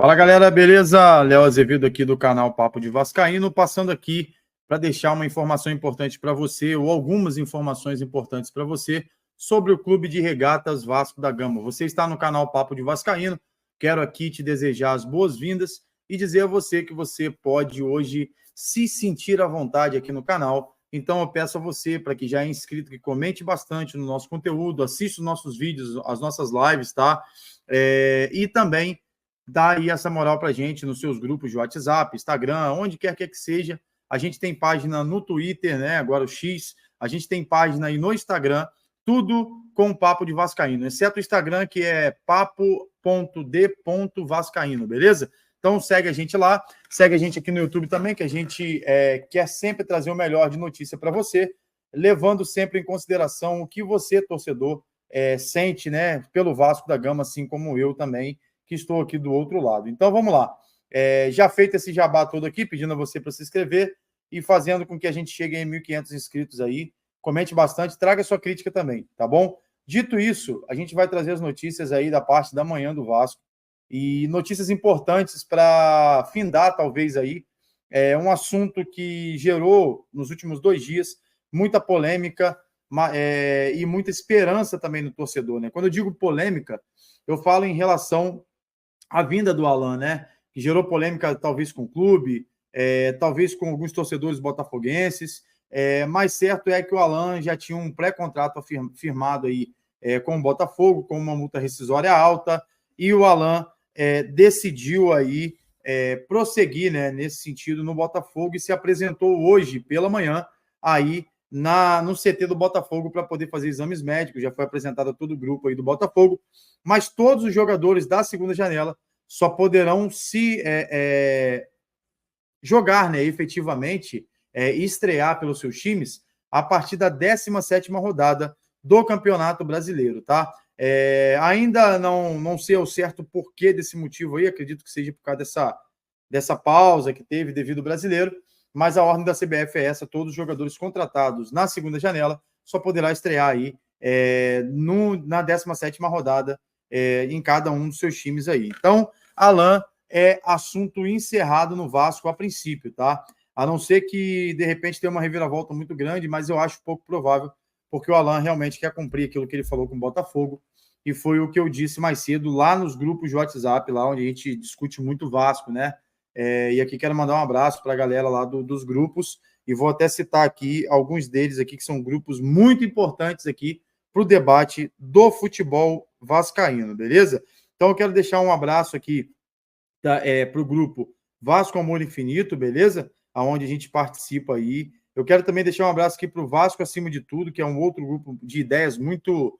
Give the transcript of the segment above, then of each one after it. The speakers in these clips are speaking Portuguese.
Fala galera, beleza? Léo Azevedo aqui do canal Papo de Vascaíno, passando aqui para deixar uma informação importante para você, ou algumas informações importantes para você, sobre o Clube de Regatas Vasco da Gama. Você está no canal Papo de Vascaíno, quero aqui te desejar as boas-vindas e dizer a você que você pode hoje se sentir à vontade aqui no canal. Então eu peço a você, para que já é inscrito, que comente bastante no nosso conteúdo, assista os nossos vídeos, as nossas lives, tá? E também dá aí essa moral para a gente nos seus grupos de WhatsApp, Instagram, onde quer que seja. A gente tem página no Twitter, né? Agora o X. A gente tem página aí no Instagram, tudo com o Papo de Vascaíno, exceto o Instagram, que é papo.d.vascaíno, beleza? Então segue a gente lá, segue a gente aqui no YouTube também, que a gente quer sempre trazer o melhor de notícia para você, levando sempre em consideração o que você, torcedor, sente, né, pelo Vasco da Gama, assim como eu também, que estou aqui do outro lado. Então, vamos lá. Já feito esse jabá todo aqui, pedindo a você para se inscrever e fazendo com que a gente chegue em 1.500 inscritos aí. Comente bastante, traga sua crítica também, tá bom? Dito isso, a gente vai trazer as notícias aí da parte da manhã do Vasco e notícias importantes para findar, talvez, aí, um assunto que gerou, nos últimos 2 dias, muita polêmica e muita esperança também no torcedor, né? Quando eu digo polêmica, eu falo em relação a vinda do Alan, né? Que gerou polêmica, talvez, com o clube, talvez com alguns torcedores botafoguenses, mas certo é que o Alan já tinha um pré-contrato firmado aí com o Botafogo, com uma multa rescisória alta, e o Alan decidiu aí prosseguir, né, nesse sentido no Botafogo e se apresentou hoje pela manhã aí no CT do Botafogo para poder fazer exames médicos. Já foi apresentado a todo o grupo aí do Botafogo, mas todos os jogadores da segunda janela só poderão se jogar, né, efetivamente, estrear pelos seus times a partir da 17ª rodada do Campeonato Brasileiro, tá? Ainda não sei ao certo o porquê desse motivo aí, acredito que seja por causa dessa pausa que teve devido ao Brasileiro, mas a ordem da CBF é essa: todos os jogadores contratados na segunda janela só poderá estrear aí na 17ª rodada em cada um dos seus times aí. Então, Alan é assunto encerrado no Vasco a princípio, tá? A não ser que, de repente, tenha uma reviravolta muito grande, mas eu acho pouco provável, porque o Alan realmente quer cumprir aquilo que ele falou com o Botafogo, e foi o que eu disse mais cedo lá nos grupos de WhatsApp, lá onde a gente discute muito Vasco, né? E aqui quero mandar um abraço para a galera lá dos grupos, e vou até citar aqui alguns deles aqui, que são grupos muito importantes aqui para o debate do futebol vascaíno, beleza? Então eu quero deixar um abraço aqui para o grupo Vasco Amor Infinito, beleza? Aonde a gente participa aí. Eu quero também deixar um abraço aqui para o Vasco Acima de Tudo, que é um outro grupo de ideias muito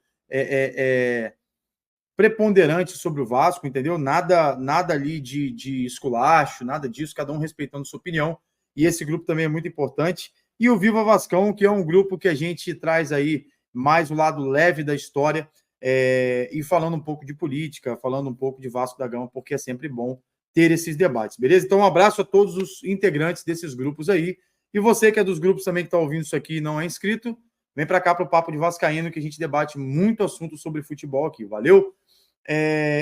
preponderante sobre o Vasco, entendeu? Nada ali de esculacho, nada disso, cada um respeitando sua opinião. E esse grupo também é muito importante. E o Viva Vascão, que é um grupo que a gente traz aí mais o lado leve da história, e falando um pouco de política, falando um pouco de Vasco da Gama, porque é sempre bom ter esses debates, beleza? Então, um abraço a todos os integrantes desses grupos aí. E você que é dos grupos também que está ouvindo isso aqui e não é inscrito, vem para cá para o Papo de Vascaíno, que a gente debate muito assunto sobre futebol aqui, valeu?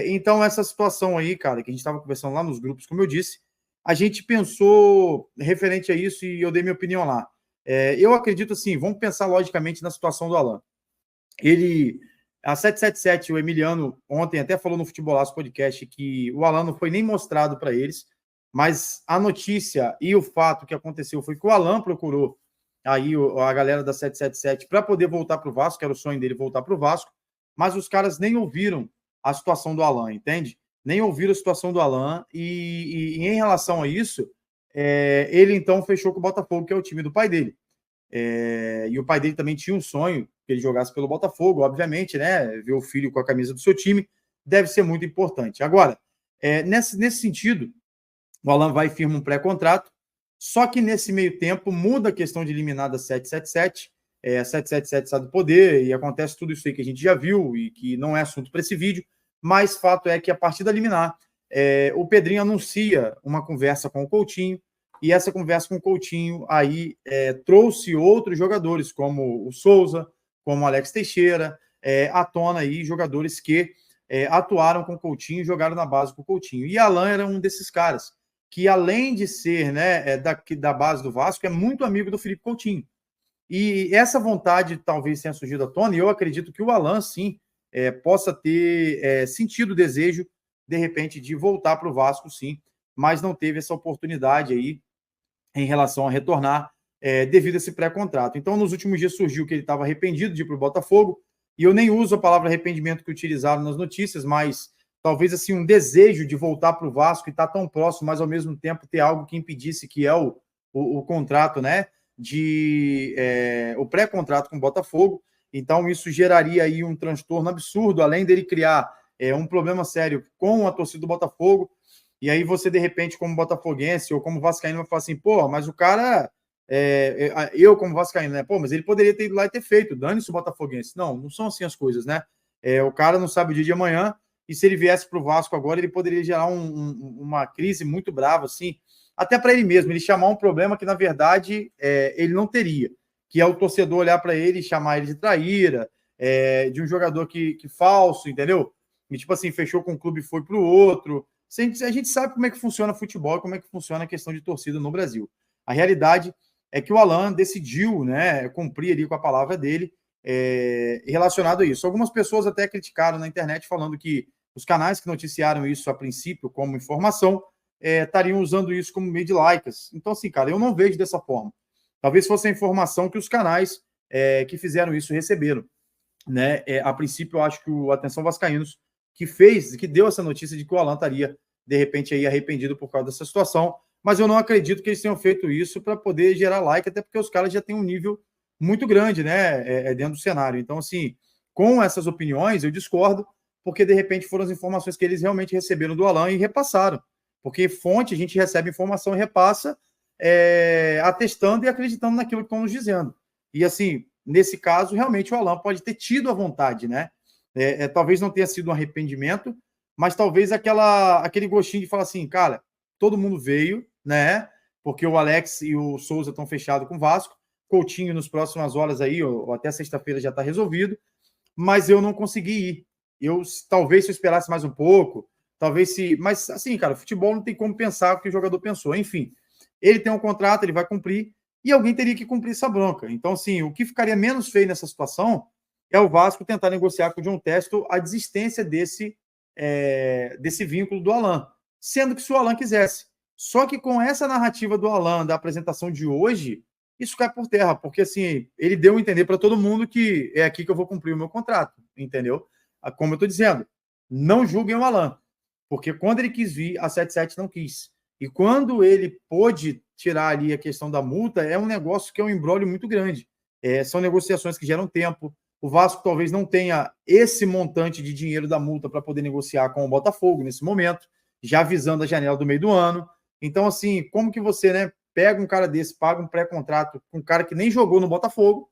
Então, essa situação aí, cara, que a gente estava conversando lá nos grupos, como eu disse, a gente pensou referente a isso e eu dei minha opinião lá. Eu acredito assim, vamos pensar logicamente na situação do Alan. A 777, o Emiliano, ontem até falou no Futebolaço Podcast que o Alan não foi nem mostrado para eles, mas a notícia e o fato que aconteceu foi que o Alan procurou aí a galera da 777 para poder voltar para o Vasco, que era o sonho dele voltar para o Vasco, mas os caras nem ouviram a situação do Alan, entende? Nem ouviram a situação do Alan e em relação a isso, ele então fechou com o Botafogo, que é o time do pai dele. E o pai dele também tinha um sonho que ele jogasse pelo Botafogo, obviamente, né? Ver o filho com a camisa do seu time deve ser muito importante. Agora, nesse sentido, o Alan vai e firma um pré-contrato, só que nesse meio tempo muda a questão de eliminar da 777, a 777 sai do poder e acontece tudo isso aí que a gente já viu e que não é assunto para esse vídeo, mas fato é que a partir da liminar, o Pedrinho anuncia uma conversa com o Coutinho, e essa conversa com o Coutinho aí trouxe outros jogadores, como o Souza, como o Alex Teixeira, à tona aí, jogadores que atuaram com o Coutinho e jogaram na base com o Coutinho. E Alan era um desses caras, que além de ser, né, da base do Vasco, é muito amigo do Felipe Coutinho. E essa vontade talvez tenha surgido à tona, e eu acredito que o Alan, sim, possa ter sentido o desejo, de repente, de voltar para o Vasco, sim, mas não teve essa oportunidade aí em relação a retornar devido a esse pré-contrato. Então, nos últimos dias surgiu que ele estava arrependido de ir para o Botafogo, e eu nem uso a palavra arrependimento que utilizaram nas notícias, mas talvez assim um desejo de voltar para o Vasco e estar tão próximo, mas ao mesmo tempo ter algo que impedisse, que é o contrato, né? O pré-contrato com o Botafogo. Então, isso geraria aí um transtorno absurdo, além dele criar um problema sério com a torcida do Botafogo. E aí você, de repente, como botafoguense ou como vascaíno, vai falar assim, pô, mas o cara... eu, como vascaíno, né? Pô, mas ele poderia ter ido lá e ter feito, dane-se o botafoguense. Não são assim as coisas, né? O cara não sabe o dia de amanhã, e se ele viesse para o Vasco agora, ele poderia gerar uma crise muito brava, assim, até para ele mesmo, ele chamar um problema que, na verdade, ele não teria, que é o torcedor olhar para ele e chamar ele de traíra, de um jogador que falso, entendeu? E, tipo assim, fechou com um clube e foi para o outro. A gente sabe como é que funciona futebol e como é que funciona a questão de torcida no Brasil. A realidade é que o Alan decidiu, né, cumprir ali com a palavra dele relacionado a isso. Algumas pessoas até criticaram na internet falando que os canais que noticiaram isso a princípio como informação estariam usando isso como meio de likes. Então, assim, cara, eu não vejo dessa forma. Talvez fosse a informação que os canais que fizeram isso receberam. Né? A princípio, eu acho que o Atenção Vascaínos que deu essa notícia de que o Alan estaria, de repente, aí arrependido por causa dessa situação, mas eu não acredito que eles tenham feito isso para poder gerar like, até porque os caras já têm um nível muito grande, né, dentro do cenário. Então, assim, com essas opiniões, eu discordo, porque, de repente, foram as informações que eles realmente receberam do Alan e repassaram. Porque fonte, a gente recebe informação e repassa, atestando e acreditando naquilo que estão nos dizendo. E, assim, nesse caso, realmente, o Alan pode ter tido a vontade, né? Talvez não tenha sido um arrependimento, mas talvez aquele gostinho de falar assim, cara, todo mundo veio, né? Porque o Alex e o Souza estão fechados com o Vasco, Coutinho nas próximas horas aí, ou até sexta-feira já está resolvido, mas eu não consegui ir. Talvez se eu esperasse mais um pouco, mas assim, cara, futebol não tem como pensar o que o jogador pensou. Enfim, ele tem um contrato, ele vai cumprir, e alguém teria que cumprir essa bronca. Então, assim, o que ficaria menos feio nessa situação é o Vasco tentar negociar com o John Testo a desistência desse vínculo do Alan, sendo que se o Alan quisesse. Só que com essa narrativa do Alan, da apresentação de hoje, isso cai por terra, porque assim, ele deu a entender para todo mundo que é aqui que eu vou cumprir o meu contrato, entendeu? Como eu estou dizendo, não julguem o Alan, porque quando ele quis vir, a 77 não quis. E quando ele pôde tirar ali a questão da multa, é um negócio que é um imbróglio muito grande. São negociações que geram tempo. O Vasco talvez não tenha esse montante de dinheiro da multa para poder negociar com o Botafogo nesse momento, já visando a janela do meio do ano. Então, assim, como que você, né, pega um cara desse, paga um pré-contrato com um cara que nem jogou no Botafogo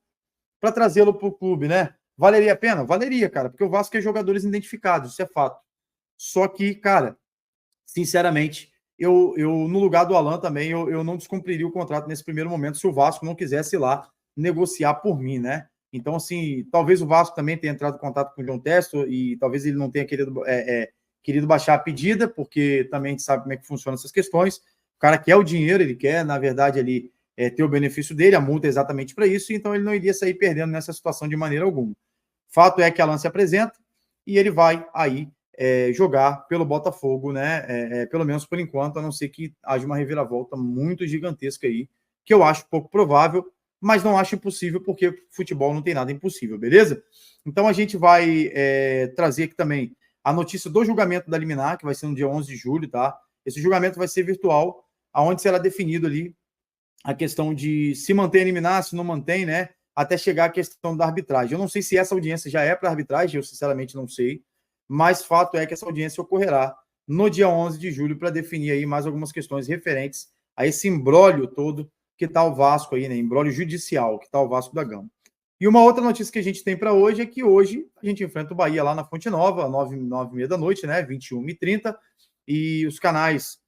para trazê-lo para o clube, né? Valeria a pena? Valeria, cara, porque o Vasco é jogadores identificados, isso é fato. Só que, cara, sinceramente, eu no lugar do Alan também, eu não descumpriria o contrato nesse primeiro momento se o Vasco não quisesse ir lá negociar por mim, né? Então, assim, talvez o Vasco também tenha entrado em contato com o John Testo e talvez ele não tenha querido baixar a pedida, porque também a gente sabe como é que funcionam essas questões. O cara quer o dinheiro, ele quer, na verdade, ali ter o benefício dele, a multa é exatamente para isso, então ele não iria sair perdendo nessa situação de maneira alguma. Fato é que Alan se apresenta e ele vai aí jogar pelo Botafogo, né? Pelo menos por enquanto, a não ser que haja uma reviravolta muito gigantesca aí, que eu acho pouco provável, mas não acho impossível, porque futebol não tem nada impossível, beleza? Então a gente vai trazer aqui também a notícia do julgamento da liminar, que vai ser no dia 11 de julho, tá? Esse julgamento vai ser virtual, aonde será definido ali a questão de se mantém a liminar, se não mantém, né? Até chegar à questão da arbitragem. Eu não sei se essa audiência já é para arbitragem, eu sinceramente não sei, mas fato é que essa audiência ocorrerá no dia 11 de julho para definir aí mais algumas questões referentes a esse imbróglio todo que está o Vasco aí, né? Imbróglio judicial que está o Vasco da Gama. E uma outra notícia que a gente tem para hoje é que hoje a gente enfrenta o Bahia lá na Fonte Nova, 9h30 da noite, né? 21h30, e os canais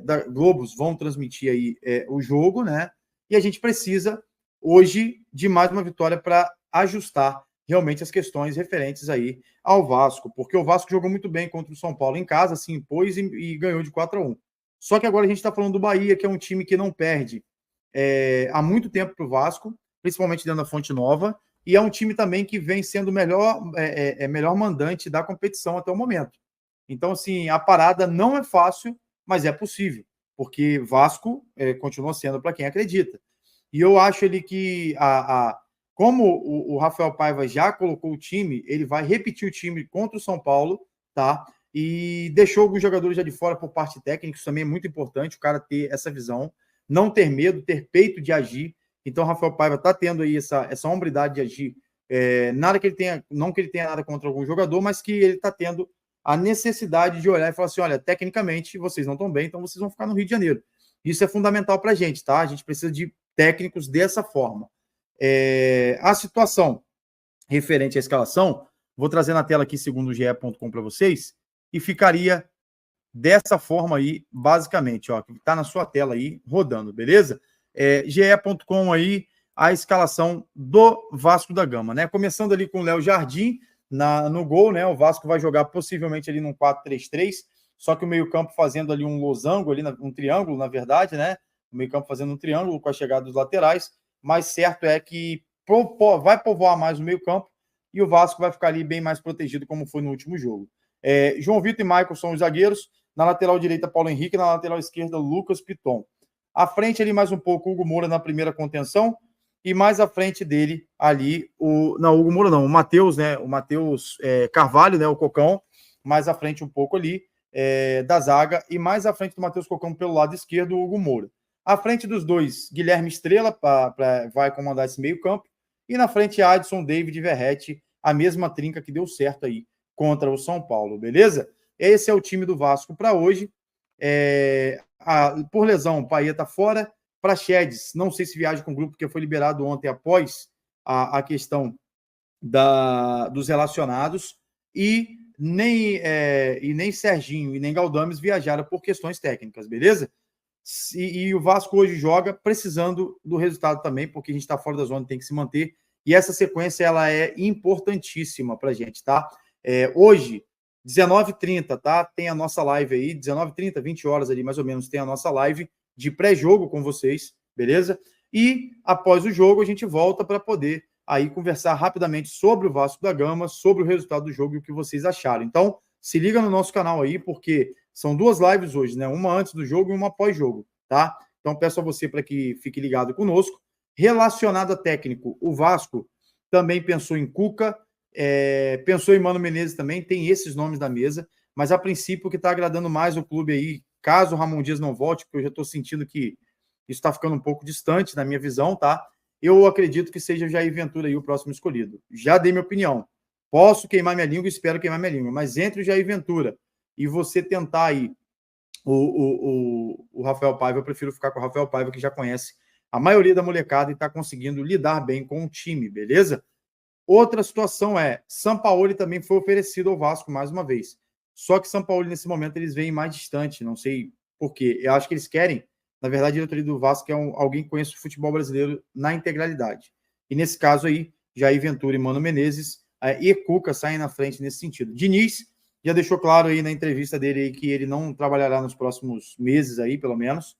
da Globos vão transmitir aí o jogo, né? E a gente precisa hoje de mais uma vitória para ajustar realmente as questões referentes aí ao Vasco, porque o Vasco jogou muito bem contra o São Paulo em casa, se impôs e ganhou de 4-1. Só que agora a gente está falando do Bahia, que é um time que não perde há muito tempo para o Vasco, principalmente dentro da Fonte Nova, e é um time também que vem sendo o melhor mandante da competição até o momento. Então, assim, a parada não é fácil, mas é possível, porque Vasco continua sendo para quem acredita. E eu acho ele que, como o Rafael Paiva já colocou o time, ele vai repetir o time contra o São Paulo, tá? E deixou alguns jogadores já de fora por parte técnica, isso também é muito importante, o cara ter essa visão, não ter medo, ter peito de agir. Então, o Rafael Paiva está tendo aí essa hombridade de agir. Nada que ele tenha, não que ele tenha nada contra algum jogador, mas que ele está tendo a necessidade de olhar e falar assim: olha, tecnicamente vocês não estão bem, então vocês vão ficar no Rio de Janeiro. Isso é fundamental para a gente, tá? A gente precisa de técnicos dessa forma. A situação referente à escalação, vou trazer na tela aqui, segundo o ge.com para vocês, e ficaria dessa forma aí, basicamente, ó, que está na sua tela aí, rodando, beleza? ge.com aí, a escalação do Vasco da Gama, né? Começando ali com o Léo Jardim no gol, né? O Vasco vai jogar possivelmente ali num 4-3-3, só que o meio-campo fazendo ali um losango, ali, um triângulo, na verdade, né? O meio-campo fazendo um triângulo com a chegada dos laterais, mas certo é que vai povoar mais o meio-campo e o Vasco vai ficar ali bem mais protegido, como foi no último jogo. João Vitor e Michael são os zagueiros, na lateral direita Paulo Henrique, na lateral esquerda Lucas Piton. À frente ali mais um pouco Hugo Moura na primeira contenção, e mais à frente dele ali o Matheus, né? O Matheus Carvalho, né? O Cocão, mais à frente um pouco ali da zaga, e mais à frente do Matheus Cocão pelo lado esquerdo o Hugo Moura. À frente dos dois, Guilherme Estrela vai comandar esse meio campo, e na frente Adson, David e Verratti, a mesma trinca que deu certo aí contra o São Paulo, beleza? Esse é o time do Vasco para hoje. Por lesão, o Paia está fora. Praxedes, não sei se viaja com o grupo, porque foi liberado ontem após a questão dos relacionados. E nem Serginho e nem Galdames viajaram por questões técnicas, beleza? E o Vasco hoje joga precisando do resultado também, porque a gente está fora da zona e tem que se manter. E essa sequência ela é importantíssima para a gente, tá? Hoje, 19h30, tá? Tem a nossa live aí, 19h30, 20 horas ali mais ou menos, tem a nossa live de pré-jogo com vocês, beleza? E após o jogo a gente volta para poder aí conversar rapidamente sobre o Vasco da Gama, sobre o resultado do jogo e o que vocês acharam. Então, se liga no nosso canal aí, porque são duas lives hoje, né? Uma antes do jogo e uma pós-jogo, tá? Então, peço a você para que fique ligado conosco. Relacionado a técnico, o Vasco também pensou em Cuca, pensou em Mano Menezes também, tem esses nomes da mesa, mas a princípio o que está agradando mais o clube aí, caso o Ramon Dias não volte, porque eu já estou sentindo que isso está ficando um pouco distante na minha visão, tá? Eu acredito que seja o Jair Ventura aí o próximo escolhido. Já dei minha opinião. Posso queimar minha língua, espero queimar minha língua, mas entre o Jair Ventura e você tentar aí o Rafael Paiva, eu prefiro ficar com o Rafael Paiva, que já conhece a maioria da molecada e está conseguindo lidar bem com o time, beleza? Outra situação Sampaoli também foi oferecido ao Vasco mais uma vez. Só que Sampaoli, nesse momento, eles veem mais distante, não sei por quê. Eu acho que eles querem, na verdade, a diretoria do Vasco é alguém que conhece o futebol brasileiro na integralidade. E nesse caso aí, Jair Ventura e Mano Menezes e Cuca saem na frente nesse sentido. Diniz já deixou claro aí na entrevista dele aí que ele não trabalhará nos próximos meses aí, pelo menos,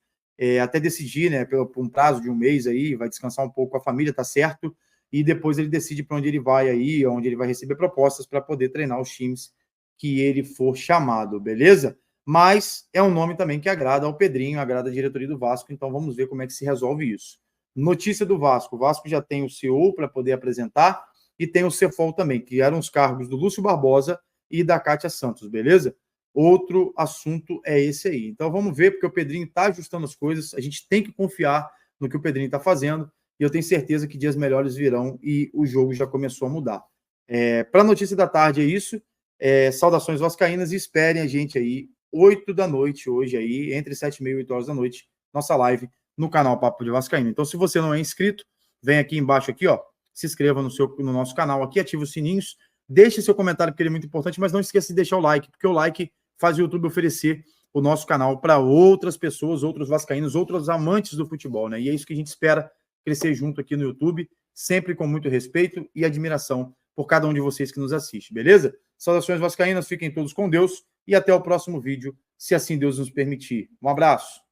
até decidir, né, por um prazo de um mês aí, vai descansar um pouco com a família, tá certo, e depois ele decide para onde ele vai aí, onde ele vai receber propostas para poder treinar os times que ele for chamado, beleza? Mas é um nome também que agrada ao Pedrinho, agrada a diretoria do Vasco, então vamos ver como é que se resolve isso. Notícia do Vasco, o Vasco já tem o CEO para poder apresentar e tem o CFOL também, que eram os cargos do Lúcio Barbosa e da Kátia Santos, beleza? Outro assunto é esse aí. Então vamos ver, porque o Pedrinho está ajustando as coisas, a gente tem que confiar no que o Pedrinho está fazendo, e eu tenho certeza que dias melhores virão e o jogo já começou a mudar. Para a notícia da tarde é isso. Saudações vascaínas e esperem a gente aí 8 da noite hoje aí, entre 7h30 e 8 horas da noite, nossa live no canal Papo de Vascaíno. Então, se você não é inscrito, vem aqui embaixo aqui, ó, se inscreva no nosso canal aqui, ative os sininhos, deixe seu comentário porque ele é muito importante, mas não esqueça de deixar o like, porque o like faz o YouTube oferecer o nosso canal para outras pessoas, outros vascaínos, outros amantes do futebol, né? E é isso que a gente espera crescer junto aqui no YouTube, sempre com muito respeito e admiração por cada um de vocês que nos assiste, beleza? Saudações vascaínas, fiquem todos com Deus e até o próximo vídeo, se assim Deus nos permitir. Um abraço.